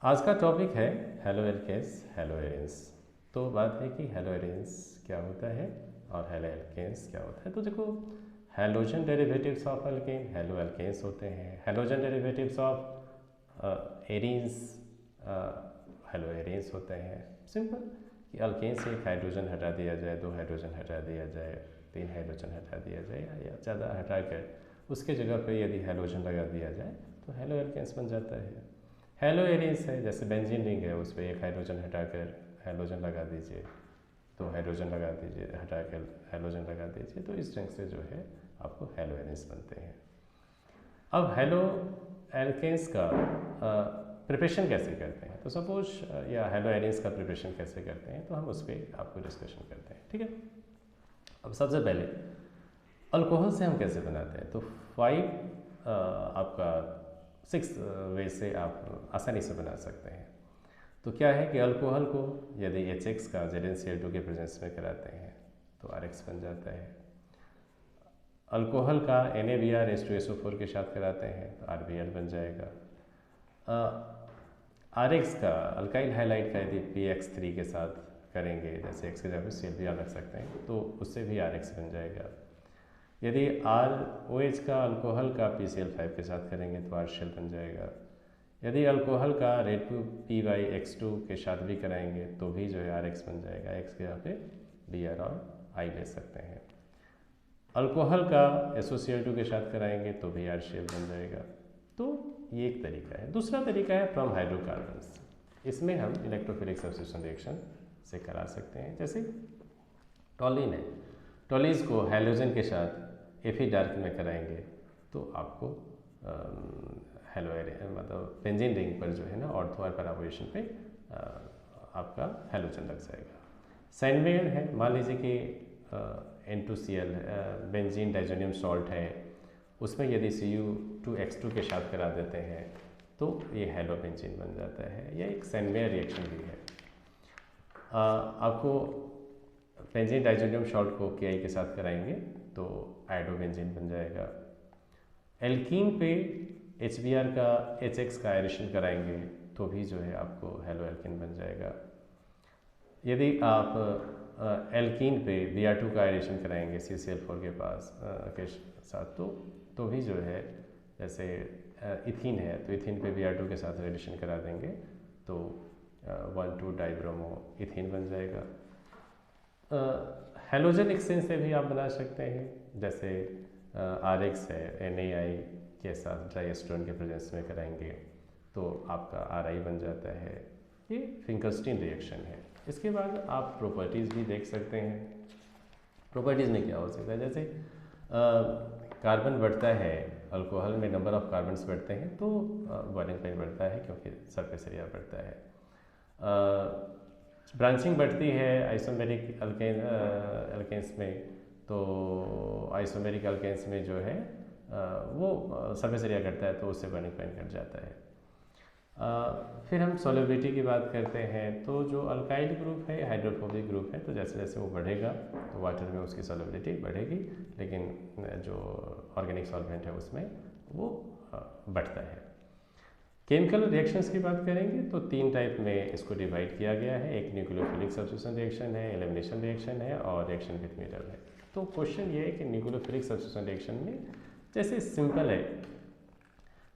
आज का टॉपिक है हेलो एल्केन्स हेलो एरेन्स। तो बात है कि हेलो एरेन्स क्या होता है और हेलो एल्केन्स क्या होता है। तो देखो, halogen derivatives of alkane halo alkanes होते हैं, halogen derivatives of arenes halo arenes होते हैं। सिंपल कि अल्केन से एक हाइड्रोजन हटा दिया जाए, दो हाइड्रोजन हटा दिया जाए, तीन हाइड्रोजन हटा दिया जाए या ज़्यादा हटा कर उसके जगह पे यदि हेलोजन लगा दिया जाए तो हेलो एल्केन्स बन जाता है। हेलो एरेन्स है, जैसे बेंजीन रिंग है, उस पर एक हाइड्रोजन हटाकर हेलोजन लगा दीजिए, दो हाइड्रोजन लगा दीजिए, हटाकर हेलोजन लगा दीजिए, तो इस ढंग से जो है आपको हेलो एरेन्स बनते हैं। अब हेलो एल्केन्स का प्रिपरेशन कैसे करते हैं, तो सपोज या हेलो एरेन्स का प्रिपरेशन कैसे करते हैं, तो हम उस पर आपको डिस्कशन करते हैं। ठीक है, अब सबसे पहले अल्कोहल से हम कैसे बनाते हैं, तो 5 आपका 6 वे से आप आसानी से बना सकते हैं। तो क्या है कि अल्कोहल को यदि HX का ZnCl2 के प्रेजेंस में कराते हैं तो RX बन जाता है। अल्कोहल का NaBr(H2SO4) के साथ कराते हैं तो RBl बन जाएगा। RX का अल्काइल हाइलाइट का यदि PX3 के साथ करेंगे, जैसे X के जगह Cl रख सकते हैं, तो उससे भी RX बन जाएगा। यदि ROH का अल्कोहल का PCl5 के साथ करेंगे तो RCl बन जाएगा। यदि अल्कोहल का Re2PyX2 के साथ भी कराएंगे तो भी जो है RX बन जाएगा। X के यहाँ पे Br और I ले सकते हैं। अल्कोहल का SOCl2 के साथ कराएंगे तो भी RCl बन जाएगा। तो ये एक तरीका है। दूसरा तरीका है फ्रॉम हाइड्रोकार्बन्स। इसमें हम इलेक्ट्रोफिलिक सब्स्टिट्यूशन रिएक्शन से करा सकते हैं। जैसे टॉलिन है, टॉलीज को हैलोजन के साथ Fe डार्क में कराएंगे तो आपको हेलो मतलब बेंजीन रिंग पर जो है ना ऑर्थो और पैरा पोजीशन पे आपका हेलोजन लग जाएगा। सैंडवेयर है, मान लीजिए कि N2Cl बेंजीन डाइजोनियम सॉल्ट है, उसमें यदि Cu2X2 के साथ करा देते हैं तो ये हेलो बेंजीन बन जाता है। यह एक सैंडवेयर रिएक्शन भी है। आपको बेंजीन डाइजोनियम सॉल्ट को Ki के साथ कराएंगे तो आयोडोबेंजीन बन जाएगा। एल्कीन पे HBr का HX का एडिशन कराएंगे तो भी जो है आपको हेलो एल्कीन बन जाएगा। यदि आप एल्कीन पे Br2 का एडिशन कराएंगे CCl4 के पास के साथ तो भी जो है, जैसे इथीन है तो इथीन पे Br2 के साथ एडिशन करा देंगे तो 1,2 डाइब्रोमो इथीन बन जाएगा। हेलोजन एक्सचेंज से भी आप बना सकते हैं, जैसे RX है, NaI के साथ डाइएस्ट्रोन के प्रेजेंस में कराएंगे तो आपका RI बन जाता है। ये फिंकरस्टीन रिएक्शन है। इसके बाद आप प्रॉपर्टीज़ भी देख सकते हैं। प्रॉपर्टीज़ में क्या हो सकता है, जैसे कार्बन बढ़ता है, अल्कोहल में नंबर ऑफ कार्बन्स बढ़ते हैं तो बॉइलिंग पॉइंट बढ़ता है क्योंकि सरफेस एरिया बढ़ता है। ब्रांचिंग बढ़ती है आइसोमेरिक अल्केन्स में, तो आइसोमेरिक अल्केन्स में जो है वो सरफेस एरिया घटता है तो उससे बॉइलिंग पॉइंट घट जाता है। फिर हम सोलिबिलिटी की बात करते हैं, तो जो अल्काइल ग्रुप है, हाइड्रोफोबिक ग्रुप है, तो जैसे जैसे वो बढ़ेगा तो वाटर में उसकी सोलिबिलिटी बढ़ेगी, लेकिन जो ऑर्गेनिक सॉल्वेंट है उसमें वो बढ़ता है। केमिकल रिएक्शंस की बात करेंगे तो 3 टाइप में इसको डिवाइड किया गया है। एक न्यूक्लियोफिलिक सब्स्टिट्यूशन रिएक्शन है, एलिमिनेशन रिएक्शन है और रिएक्शन विथ मीटल है। तो क्वेश्चन ये है कि न्यूक्लियोफिलिक सब्स्टिट्यूशन रिएक्शन में जैसे सिंपल है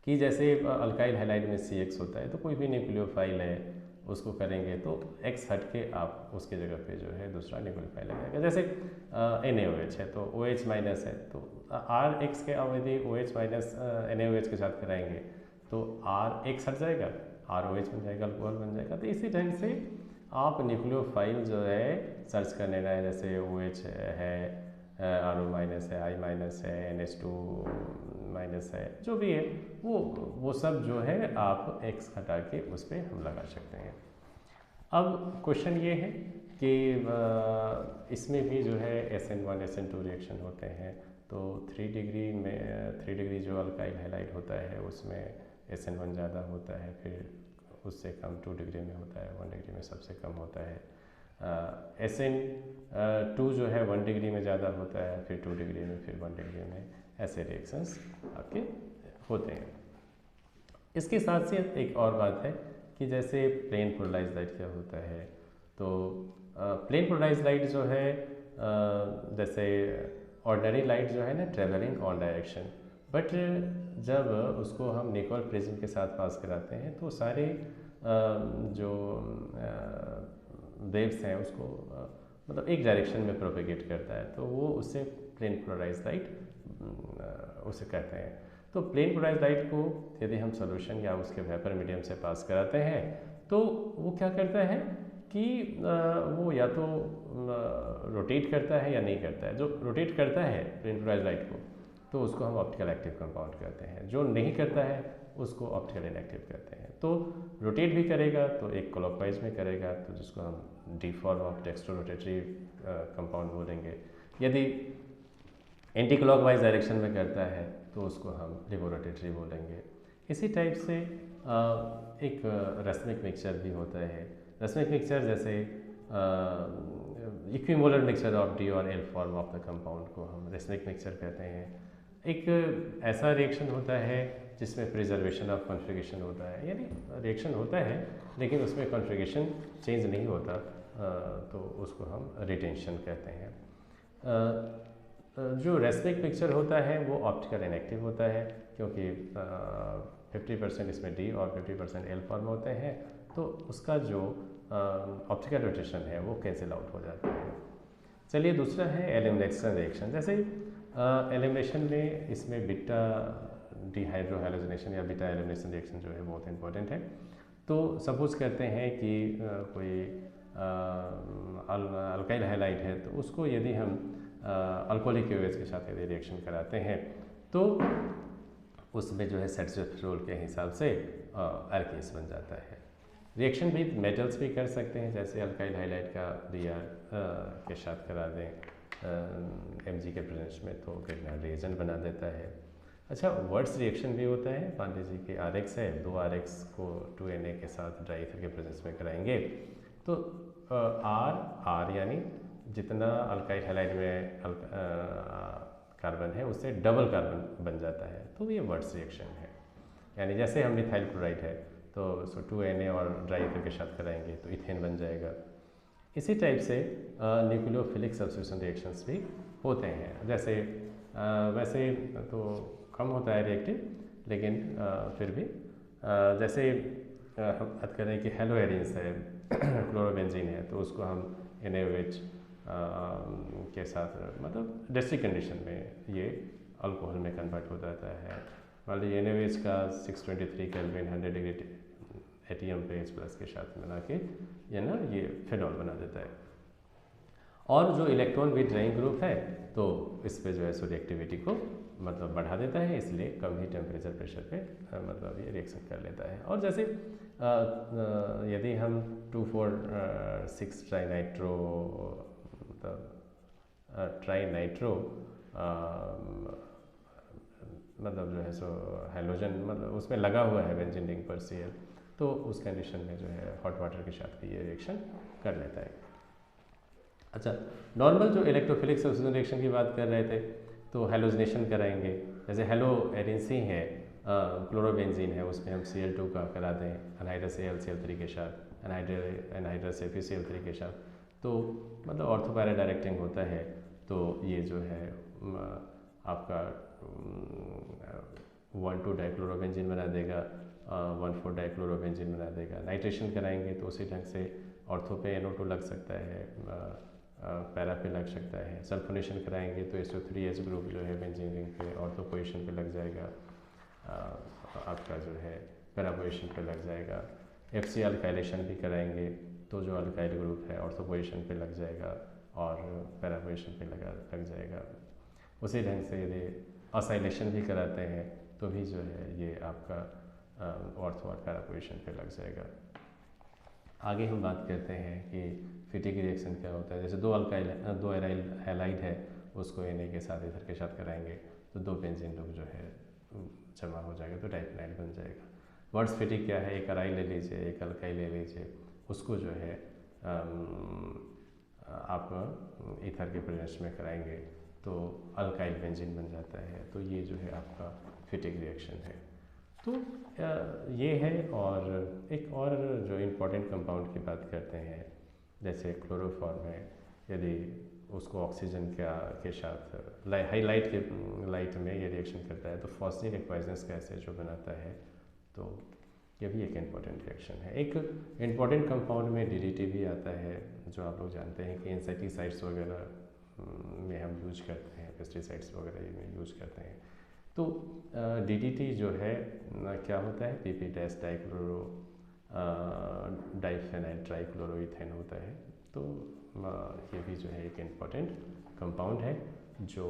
कि जैसे अल्काइल हैलाइड में CX होता है तो कोई भी न्यूक्लियोफाइल है उसको करेंगे तो X हट के आप उसके जगह पे जो है दूसरा न्यूक्लियोफाइल लगाएगा। जैसे NaOH है तो OH माइनस है तो RX के अवधि OH माइनस NaOH के साथ कराएंगे तो RX हट जाएगा, ROH बन जाएगा, अल्कोहल बन जाएगा। तो इसी ढंग से आप न्यूक्लियोफाइल जो है सर्च कर लेना है, जैसे OH है, RO माइनस है, I माइनस है, NH2 माइनस है, जो भी है वो सब जो है आप X हटा के उस पर हम लगा सकते हैं। अब क्वेश्चन ये है कि इसमें भी जो है SN1 SN2 रिएक्शन होते हैं, तो 3 डिग्री में 3 डिग्री जो अल्काइल हैलाइड होता है उसमें SN1 ज़्यादा होता है, फिर उससे कम 2 डिग्री में होता है, 1 डिग्री में सबसे कम होता है। SN2 जो है 1 डिग्री में ज़्यादा होता है, फिर 2 डिग्री में, फिर 1 डिग्री में, ऐसे रिएक्शंस आपके होते हैं। इसके साथ साथ एक और बात है कि जैसे प्लेन पोलराइज लाइट क्या होता है। तो प्लेन पोलराइज लाइट जो है जैसे ऑर्डिनरी लाइट जो है ना ट्रेवलिंग ऑन डायरेक्शन, बट जब उसको हम निकोल प्रिज्म के साथ पास कराते हैं तो सारे जो वेव्स हैं उसको मतलब एक डायरेक्शन में प्रोपेगेट करता है, तो वो उससे प्लेन पोलराइज लाइट उसे कहते हैं। तो प्लेन पोलराइज लाइट को यदि हम सोल्यूशन या उसके वेपर मीडियम से पास कराते हैं तो वो क्या करता है कि वो या तो रोटेट करता है या नहीं करता है। जो रोटेट करता है प्लेन पोलराइज लाइट को तो उसको हम ऑप्टिकल एक्टिव कंपाउंड कहते हैं, जो नहीं करता है उसको ऑप्टिकल इनएक्टिव कहते हैं। तो रोटेट भी करेगा तो एक क्लॉकवाइज में करेगा तो जिसको हम D form of dextro rotatory compound बोलेंगे। यदि एंटी क्लॉकवाइज डायरेक्शन में करता है तो उसको हम लिबो रोटेटरी बोलेंगे। इसी टाइप से एक रस्मिक मिक्सचर भी होता है। रस्मिक मिक्सचर जैसे इक्विमोलर मिक्सचर ऑफ डी और L form of the compound को हम रस्मिक मिक्सचर कहते हैं। एक ऐसा रिएक्शन होता है जिसमें प्रिजर्वेशन ऑफ कॉन्फ़िगरेशन होता है, यानी रिएक्शन होता है लेकिन उसमें कॉन्फ़िगरेशन चेंज नहीं होता, तो उसको हम रिटेंशन कहते हैं। जो रेस्मिक मिक्सचर होता है वो ऑप्टिकल इनएक्टिव होता है क्योंकि 50% इसमें डी और 50% एल फॉर्म होते हैं, तो उसका जो ऑप्टिकल रोटेशन है वो कैंसिल आउट हो जाता है। चलिए दूसरा है एलिमिनेशन रिएक्शन। जैसे एलिमिनेशन में इसमें बीटा डिहाइड्रोहैलोजिनेशन या बीटा एलिमिनेशन रिएक्शन जो है बहुत इंपॉर्टेंट है। तो सपोज करते हैं कि कोई अल्काइल हैलाइड है तो उसको यदि हम अल्कोहलिक OH के साथ यदि रिएक्शन कराते हैं तो उसमें जो है सेट्सोफेरोल के हिसाब से अल्केस बन जाता है। रिएक्शन भी मेटल्स भी कर सकते हैं, जैसे अल्काइल हाइलाइड का दिया के साथ करा दें Mg के प्रेजेंस में तो कितना रिएजेंट बना देता है। अच्छा, वर्ड्स रिएक्शन भी होता है। मान लीजिए कि RX है, 2 RX को 2Na के साथ ड्राई ईथर के प्रेजेंस में कराएंगे तो R यानी जितना अल्काइल हैलाइड में कार्बन है उससे डबल कार्बन बन जाता है, तो ये वर्ड्स रिएक्शन है। यानी जैसे हम मिथाइल क्लोराइड है तो 2Na और ड्राई ईथर के साथ कराएंगे तो इथेन बन जाएगा। इसी टाइप से न्यूक्लियोफिलिक सब्स्टिट्यूशन रिएक्शंस भी होते हैं। जैसे वैसे तो कम होता है रिएक्टिव, लेकिन फिर भी जैसे हम बात करें कि हेलोएरिन्स है क्लोरोबेंजीन है तो उसको हम NaOH के साथ मतलब डेस्टिक कंडीशन में ये अल्कोहल में कन्वर्ट हो जाता है। मान लीजिए NaOH का 623 केल्विन 100 डिग्री एटीएम पे H+ के साथ मिला के ये फेनॉल बना देता है। और जो इलेक्ट्रॉन विथड्राइंग ग्रुप है तो इस पे जो है सो रिएक्टिविटी को मतलब बढ़ा देता है, इसलिए कम ही टेम्परेचर प्रेशर पे मतलब ये रिएक्शन कर लेता है। और जैसे यदि हम 2,4,6 ट्राइनाइट्रो मतलब जो है सो हैलोजन मतलब उसमें लगा हुआ है बेंजीन रिंग पर Cl, तो उस कंडीशन में जो है हॉट वाटर के साथ भी ये रिएक्शन कर लेता है। अच्छा, नॉर्मल जो इलेक्ट्रोफिलिक सब्स्टिट्यूशन रिएक्शन की बात कर रहे थे तो हैलोजिनेशन कराएंगे। जैसे हेलो एरिनसी है क्लोरोबेंजीन है उसमें हम Cl2 का करा दें एनहाइड्रस AlCl3 के साथ एनहाइड्रस FeCl3 के साथ, तो मतलब ऑर्थोपैरा डायरेक्टिंग होता है। तो ये जो है आपका 1,2 डाइक्लोरोबेंजीन बना देगा, 1,4 डाइक्लोरोबेंजीन बना देगा। नाइट्रेशन कराएंगे तो उसी ढंग से ऑर्थो पे NO2 लग सकता है, पैरा पे लग सकता है। सल्फोनेशन कराएंगे तो SO3H ग्रुप जो है बेंजीन रिंग पे ऑर्थो पोजीशन पे लग जाएगा, आपका जो है पैरा पोजीशन पे लग जाएगा। FC अल्काइलेशन भी कराएंगे तो जो अल्काइल ग्रुप है ऑर्थो पोजीशन पे लग जाएगा और पैरा पोजीशन पे लग जाएगा। उसी ढंग से यदि असाइलेशन भी कराते हैं तो भी जो है ये आपका ऑर्थो और पैरा पोजीशन पे लग जाएगा। आगे हम बात करते हैं कि फिटिक रिएक्शन क्या होता है। जैसे 2 एराइल हैलाइड है उसको Na के साथ ईथर के साथ कराएंगे तो 2 बेंजीन लोग जो है जमा हो जाएगा तो डाइफिनाइल बन जाएगा। वर्ड्स फिटिक क्या है, एक एराइल ले लीजिए एक अल्काइल ले लीजिए, उसको जो है आप ईथर के प्रेजेंस में कराएंगे तो अल्काइल बेंजीन बन जाता है। तो ये जो है आपका फिटिक रिएक्शन है। तो ये है। और एक और जो इम्पोर्टेंट कंपाउंड की बात करते हैं, जैसे क्लोरोफॉर्म है, यदि उसको ऑक्सीजन के साथ हाई लाइट में ये रिएक्शन करता है तो फॉस्फेट एक पॉइजनस गैस है जो बनाता है। तो ये भी एक इम्पॉर्टेंट रिएक्शन है। एक इम्पॉर्टेंट कंपाउंड में डीडीटी भी आता है, जो आप लोग जानते हैं कि इंसेक्टिसाइड्स वगैरह में हम यूज करते हैं, पेस्टिसाइड्स वगैरह में यूज करते हैं। तो डीडीटी जो है क्या होता है, पीपी डैश डाइक्लोरो डाइफेनाइल ट्राइक्लोरोइथेन होता है। तो ये भी जो है एक इम्पॉर्टेंट कंपाउंड है जो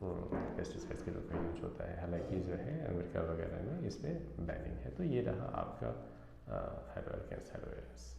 पेस्टिसाइड्स के रूप में यूज होता है। हालांकि जो है अमेरिका वगैरह में इस पर बैनिंग है। तो ये रहा आपका हेलो एल्केन्स, हेलो एल्केन्स।